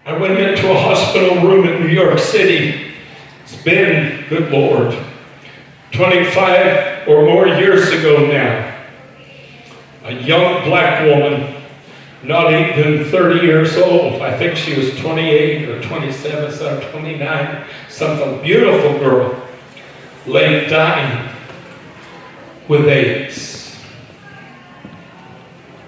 I went into a hospital room in New York City. It's been, good Lord, 25 or more years ago now. A young black woman, not even 30 years old. I think she was 28 or 27, so 29, something. Beautiful girl, lay dying with AIDS.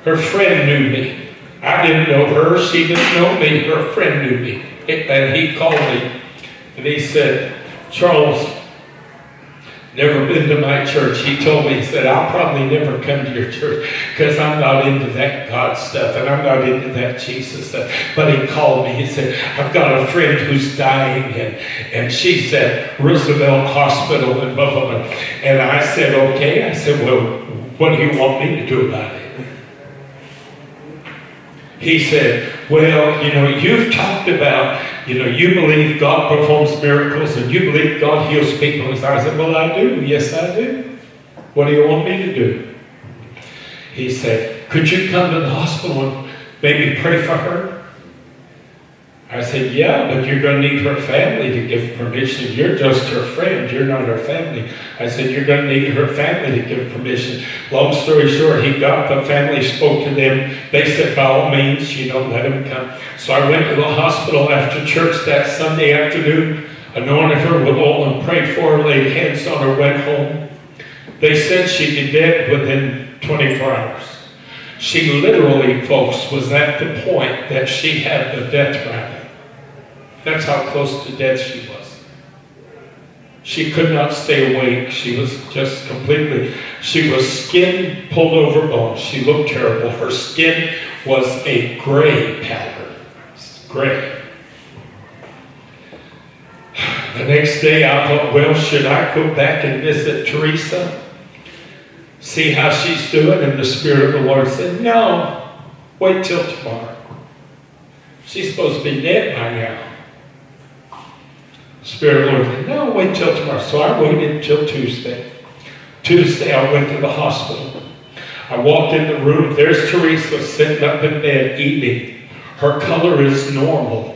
Her friend knew me. I didn't know her, she didn't know me, her friend knew me. And he called me and he said, Charles, never been to my church. He told me, he said, I'll probably never come to your church because I'm not into that God stuff and I'm not into that Jesus stuff. But he called me, he said, I've got a friend who's dying and she's at Roosevelt Hospital and blah, blah, blah. And I said, okay. I said, well, what do you want me to do about it? He said, well, you've talked about, you believe God performs miracles and you believe God heals people. And I said, well, I do. Yes, I do. What do you want me to do? He said, could you come to the hospital and maybe pray for her? I said, yeah, but you're going to need her family to give permission. You're just her friend. You're not her family. I said, you're going to need her family to give permission. Long story short, he got the family, spoke to them. They said, by all means, let him come. So I went to the hospital after church that Sunday afternoon, anointed her with oil and prayed for her, laid hands on her, went home. They said she'd be dead within 24 hours. She literally, folks, was at the point that she had the death rattle. That's how close to death she was. She could not stay awake. She was just she was skin pulled over bone. She looked terrible. Her skin was a gray pallor. Gray. The next day I thought, well, should I go back and visit Theresa? See how she's doing? And the Spirit of the Lord said, no, wait till tomorrow. She's supposed to be dead by now. Spirit of the Lord said, no, wait till tomorrow. So I waited until Tuesday. Tuesday, I went to the hospital. I walked in the room. There's Theresa sitting up in bed eating. Her color is normal.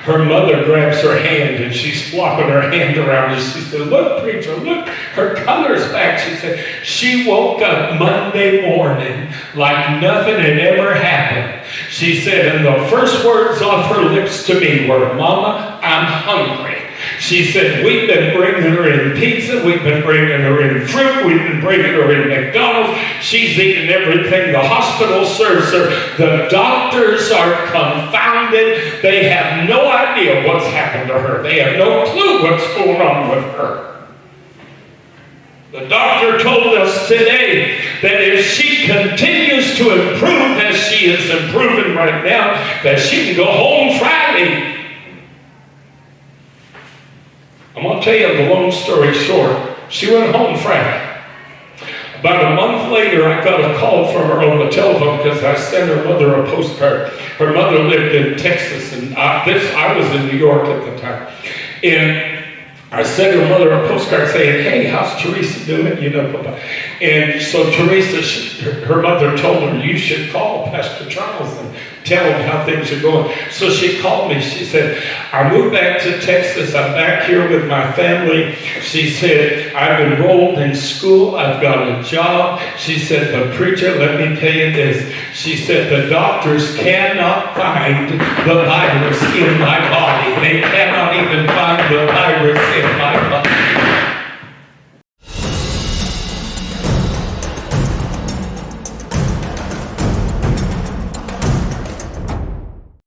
Her mother grabs her hand and she's flopping her hand around and she said, look, preacher, look, her color's back. She said, she woke up Monday morning like nothing had ever happened. She said, and the first words off her lips to me were, Mama, I'm hungry. She said, we've been bringing her in pizza, we've been bringing her in fruit, we've been bringing her in McDonald's. She's eating everything the hospital serves her. The doctors are confounded. They have no idea what's happened to her. They have no clue what's going on with her. The doctor told us today that if she continues to improve as she is improving right now, that she can go home Friday. I'm going to tell you the long story short. She went home Friday. About a month later, I got a call from her on the telephone because I sent her mother a postcard. Her mother lived in Texas, and I was in New York at the time. And I sent her mother a postcard saying, hey, how's Theresa doing? And so Theresa, her mother told her, you should call Pastor Charles and tell him how things are going. So she called me. She said, I moved back to Texas. I'm back here with my family. She said, I've enrolled in school. I've got a job. She said, but preacher, let me tell you this. She said, the doctors cannot find the virus in my body.